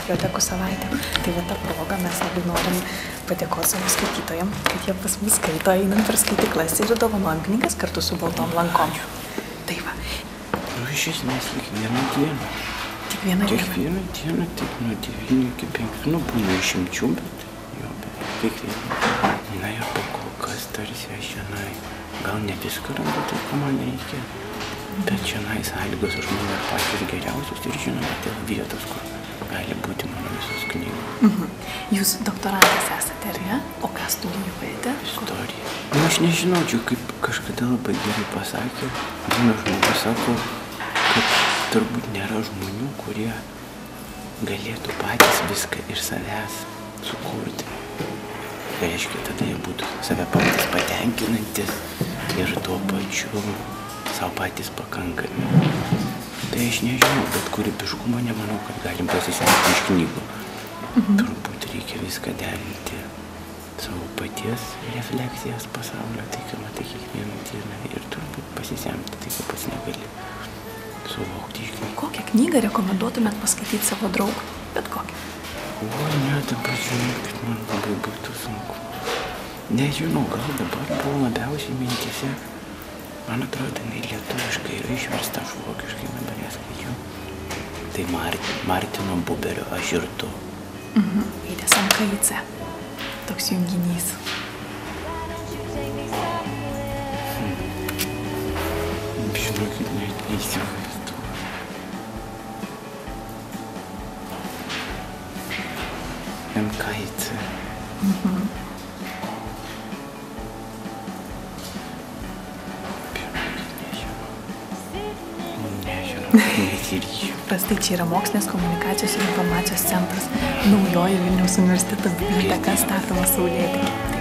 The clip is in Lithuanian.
bibliotekų savaitė. Tai va ta proga mes labai norim padėkoti savo skaitytojam, kad jie pas mus skaito, einam per skaitiklas ir dovanojam knygas kartu su baltom lankom. Tai va. Nu, iš esmės kiekvieną dieną. Tik vieną dieną? Kiekvieną dieną, tik nuo 9 iki 5. Nu, būna išimčių, bet jo, beveik kiekvieną. Na ir po kol kas tarsi aš šiandien gal ne viską randu, tai ko man reikia. Bet šiandien sąlygos už mane patys geriausios ir žinoma dėl vietos, kur gali būti mano visos knygos. Jūs doktorantas esate, ar ne? O ką studijuojate? Istorija. Nu, aš nežinaučiau, kaip kažkada labai gerai pasakė. Vienas žmogus sako, kad turbūt nėra žmonių, kurie galėtų patys viską iš savęs sukurti. Tai reiškia, tada jie būtų save patys patenkinantis ir tuo pačiu savo patys pakankami. Tai aš nežinau, bet kūrybiškumo nemanau, kad galim pasisemti iš knygų. Turbūt reikia viską derinti savo paties refleksijas pasaulio, tai ką matai kiekvieną dieną ir turbūt pasisemti, tai ką pats negali suvokti iš knygų. Kokią knygą rekomenduotumėt paskaityti savo draugui? Bet kokią? O, ne, dabar žinau, kad man labai būtų sunku. Nežinau, gal dabar buvo labiausiai mintise. Man atrodo, jinai lietuviškai yra išversta, aš vokiškai dabar ją skaičiau. Tai Martino Buberio Aš ir tu. Eidės MKIC. Toks junginys. Žinokit, net neįsivaizduoju. MKIC. Prastai čia yra Mokslinės komunikacijos ir informacijos centras, naujoji Vilniaus universiteto biblioteka statoma Saulėteky.